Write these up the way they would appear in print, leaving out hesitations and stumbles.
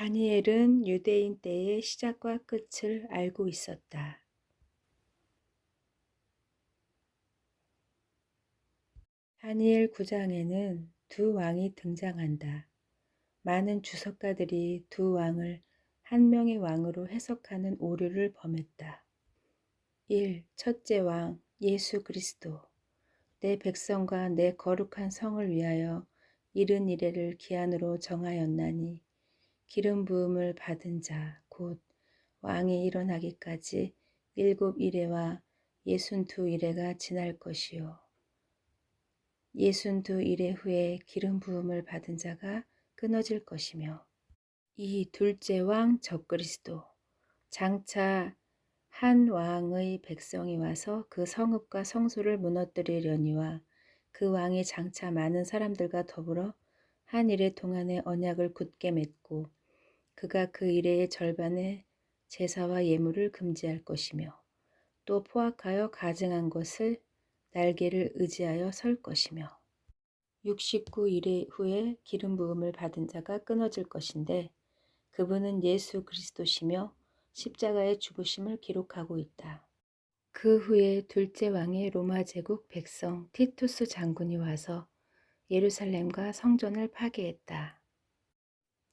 다니엘은 유대인 때의 시작과 끝을 알고 있었다. 다니엘 9장에는 두 왕이 등장한다. 많은 주석가들이 두 왕을 한 명의 왕으로 해석하는 오류를 범했다. 1. 첫째 왕 예수 그리스도. 내 백성과 내 거룩한 성을 위하여 이른 이래를 기한으로 정하였나니 기름 부음을 받은 자 곧 왕이 일어나기까지 7 이래와 62 이래가 지날 것이요 62 이래 후에 기름 부음을 받은 자가 끊어질 것이며. 이 둘째 왕 적그리스도. 장차 한 왕의 백성이 와서 그 성읍과 성소를 무너뜨리려니와 그 왕이 장차 많은 사람들과 더불어 한 이래 동안의 언약을 굳게 맺고 그가 그 이래의 절반의 제사와 예물을 금지할 것이며 또 포악하여 가증한 것을 날개를 의지하여 설 것이며 69 이래 후에 기름 부음을 받은 자가 끊어질 것인데 그분은 예수 그리스도시며 십자가의 죽으심을 기록하고 있다. 그 후에 둘째 왕의 로마 제국 백성 티투스 장군이 와서 예루살렘과 성전을 파괴했다.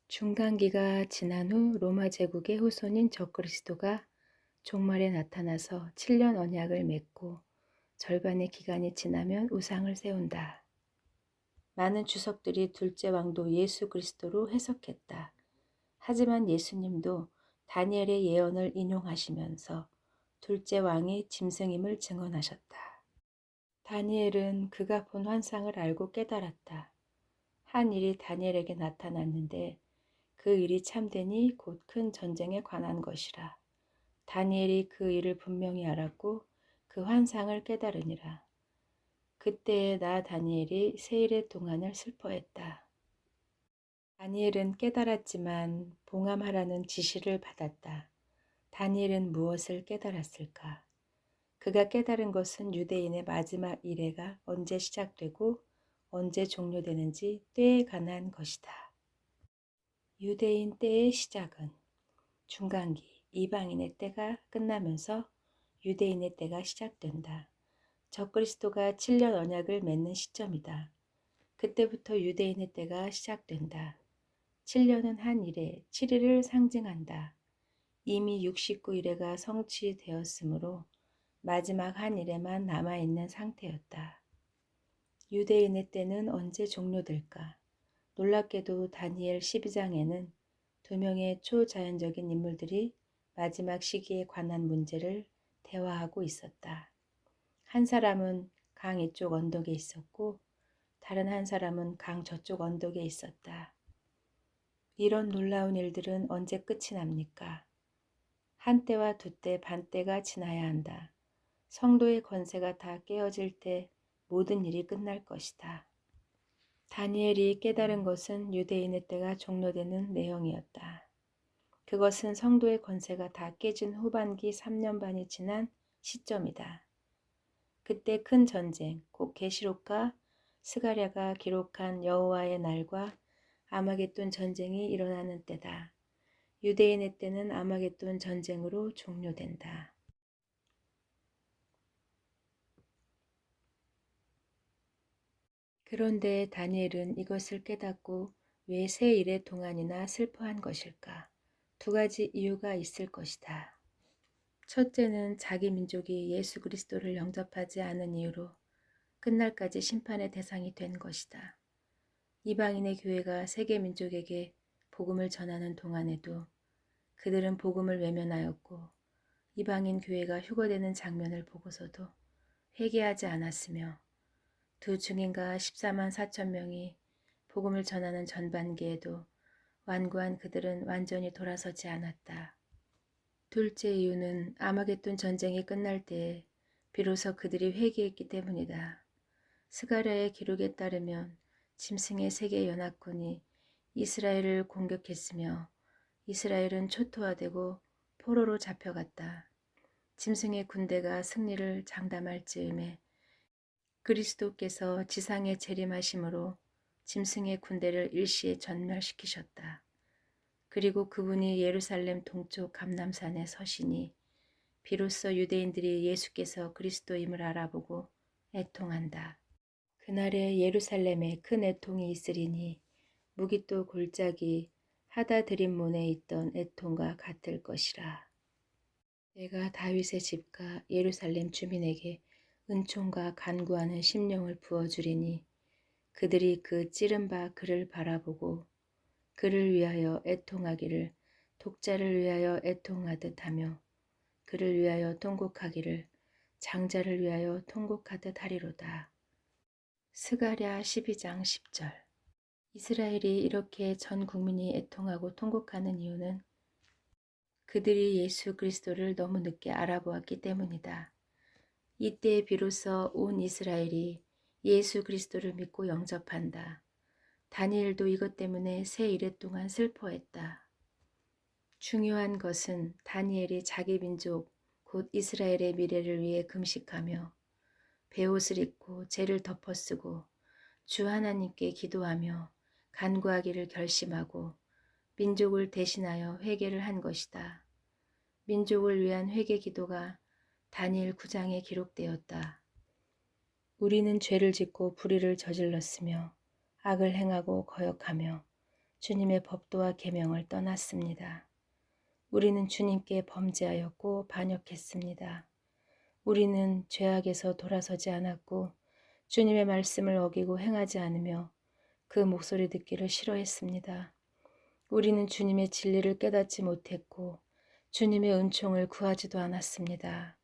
중간기가 지난 후 로마 제국의 후손인 적그리스도가 종말에 나타나서 7년 언약을 맺고 절반의 기간이 지나면 우상을 세운다. 많은 주석들이 둘째 왕도 예수 그리스도로 해석했다. 하지만 예수님도 다니엘의 예언을 인용하시면서 둘째 왕이 짐승임을 증언하셨다. 다니엘은 그가 본 환상을 알고 깨달았다. 한 일이 다니엘에게 나타났는데 그 일이 참되니 곧 큰 전쟁에 관한 것이라. 다니엘이 그 일을 분명히 알았고 그 환상을 깨달으니라. 그때에 나 다니엘이 세일의 동안을 슬퍼했다. 다니엘은 깨달았지만 봉함하라는 지시를 받았다. 다니엘은 무엇을 깨달았을까? 그가 깨달은 것은 유대인의 마지막 이래가 언제 시작되고 언제 종료되는지 때에 관한 것이다. 유대인 때의 시작은 중간기, 이방인의 때가 끝나면서 유대인의 때가 시작된다. 적그리스도가 7년 언약을 맺는 시점이다. 그때부터 유대인의 때가 시작된다. 7년은 한 이래, 7일을 상징한다. 이미 69 이래가 성취되었으므로 마지막 한 이래만 남아있는 상태였다. 유대인의 때는 언제 종료될까? 놀랍게도 다니엘 12장에는 두 명의 초자연적인 인물들이 마지막 시기에 관한 문제를 대화하고 있었다. 한 사람은 강 이쪽 언덕에 있었고 다른 한 사람은 강 저쪽 언덕에 있었다. 이런 놀라운 일들은 언제 끝이 납니까? 한때와 두때 반때가 지나야 한다. 성도의 권세가 다 깨어질 때 모든 일이 끝날 것이다. 다니엘이 깨달은 것은 유대인의 때가 종료되는 내용이었다. 그것은 성도의 권세가 다 깨진 후반기 3년 반이 지난 시점이다. 그때 큰 전쟁, 곧 계시록과 스가랴가 기록한 여호와의 날과 아마겟돈 전쟁이 일어나는 때다. 유대인의 때는 아마겟돈 전쟁으로 종료된다. 그런데 다니엘은 이것을 깨닫고 왜 세 일의 동안이나 슬퍼한 것일까? 두 가지 이유가 있을 것이다. 첫째는 자기 민족이 예수 그리스도를 영접하지 않은 이유로 끝날까지 심판의 대상이 된 것이다. 이방인의 교회가 세계 민족에게 복음을 전하는 동안에도 그들은 복음을 외면하였고 이방인 교회가 휴거되는 장면을 보고서도 회개하지 않았으며 두 증인과 14만 4천 명이 복음을 전하는 전반기에도 완고한 그들은 완전히 돌아서지 않았다. 둘째 이유는 아마겟돈 전쟁이 끝날 때에 비로소 그들이 회개했기 때문이다. 스가랴의 기록에 따르면 짐승의 세계 연합군이 이스라엘을 공격했으며 이스라엘은 초토화되고 포로로 잡혀갔다. 짐승의 군대가 승리를 장담할 즈음에 그리스도께서 지상에 재림하심으로 짐승의 군대를 일시에 전멸시키셨다. 그리고 그분이 예루살렘 동쪽 감람산에 서시니 비로소 유대인들이 예수께서 그리스도임을 알아보고 애통한다. 그날에 예루살렘에 큰 애통이 있으리니 무기또 골짜기 하다드림몬에 있던 애통과 같을 것이라. 내가 다윗의 집과 예루살렘 주민에게 은총과 간구하는 심령을 부어주리니 그들이 그 찌른 바 그를 바라보고 그를 위하여 애통하기를 독자를 위하여 애통하듯 하며 그를 위하여 통곡하기를 장자를 위하여 통곡하듯 하리로다. 스가랴 12장 10절. 이스라엘이 이렇게 전 국민이 애통하고 통곡하는 이유는 그들이 예수 그리스도를 너무 늦게 알아보았기 때문이다. 이때 비로소 온 이스라엘이 예수 그리스도를 믿고 영접한다. 다니엘도 이것 때문에 새 이래 동안 슬퍼했다. 중요한 것은 다니엘이 자기 민족 곧 이스라엘의 미래를 위해 금식하며 베옷을 입고 죄를 덮어쓰고 주 하나님께 기도하며 간구하기를 결심하고 민족을 대신하여 회개를 한 것이다. 민족을 위한 회개 기도가 다니엘 9장에 기록되었다. 우리는 죄를 짓고 불의를 저질렀으며 악을 행하고 거역하며 주님의 법도와 계명을 떠났습니다. 우리는 주님께 범죄하였고 반역했습니다. 우리는 죄악에서 돌아서지 않았고 주님의 말씀을 어기고 행하지 않으며 그 목소리 듣기를 싫어했습니다. 우리는 주님의 진리를 깨닫지 못했고 주님의 은총을 구하지도 않았습니다.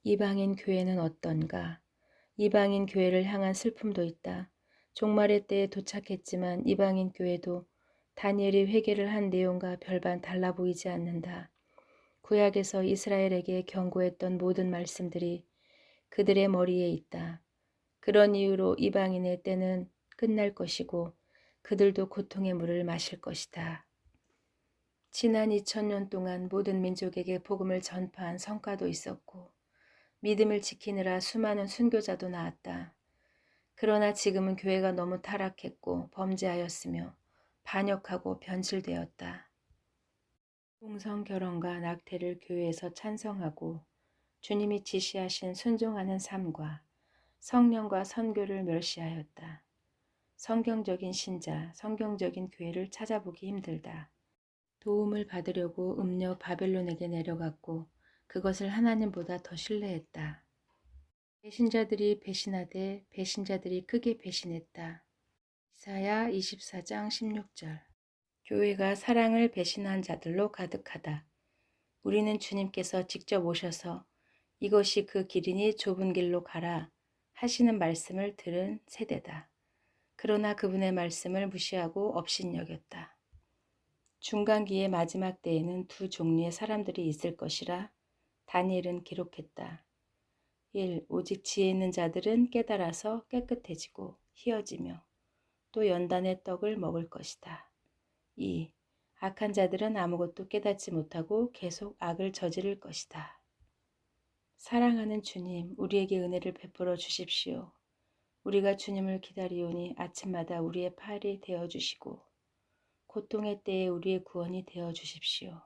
이방인 교회는 어떤가? 이방인 교회를 향한 슬픔도 있다. 종말의 때에 도착했지만 이방인 교회도 다니엘이 회개를 한 내용과 별반 달라 보이지 않는다. 구약에서 이스라엘에게 경고했던 모든 말씀들이 그들의 머리에 있다. 그런 이유로 이방인의 때는 끝날 것이고 그들도 고통의 물을 마실 것이다. 지난 2000년 동안 모든 민족에게 복음을 전파한 성과도 있었고 믿음을 지키느라 수많은 순교자도 나왔다. 그러나 지금은 교회가 너무 타락했고 범죄하였으며 반역하고 변질되었다. 동성결혼과 낙태를 교회에서 찬성하고 주님이 지시하신 순종하는 삶과 성령과 선교를 멸시하였다. 성경적인 신자, 성경적인 교회를 찾아보기 힘들다. 도움을 받으려고 음녀 바벨론에게 내려갔고 그것을 하나님보다 더 신뢰했다. 배신자들이 배신하되 배신자들이 크게 배신했다. 이사야 24장 16절. 교회가 사랑을 배신한 자들로 가득하다. 우리는 주님께서 직접 오셔서 이것이 그 길이니 좁은 길로 가라 하시는 말씀을 들은 세대다. 그러나 그분의 말씀을 무시하고 업신여겼다. 중간기의 마지막 때에는 두 종류의 사람들이 있을 것이라 다니엘은 기록했다. 1. 오직 지혜 있는 자들은 깨달아서 깨끗해지고 희어지며 또 연단의 떡을 먹을 것이다. 2. 악한 자들은 아무것도 깨닫지 못하고 계속 악을 저지를 것이다. 사랑하는 주님, 우리에게 은혜를 베풀어 주십시오. 우리가 주님을 기다리오니 아침마다 우리의 팔이 되어주시고 고통의 때에 우리의 구원이 되어주십시오.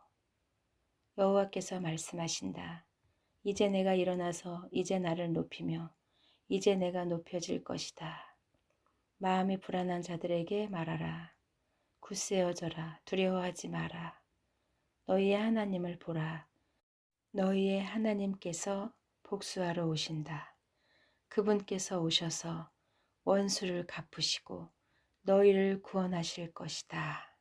여호와께서 말씀하신다. 이제 내가 일어나서 이제 나를 높이며 이제 내가 높여질 것이다. 마음이 불안한 자들에게 말하라. 굳세어져라. 두려워하지 마라. 너희의 하나님을 보라. 너희의 하나님께서 복수하러 오신다. 그분께서 오셔서 원수를 갚으시고 너희를 구원하실 것이다.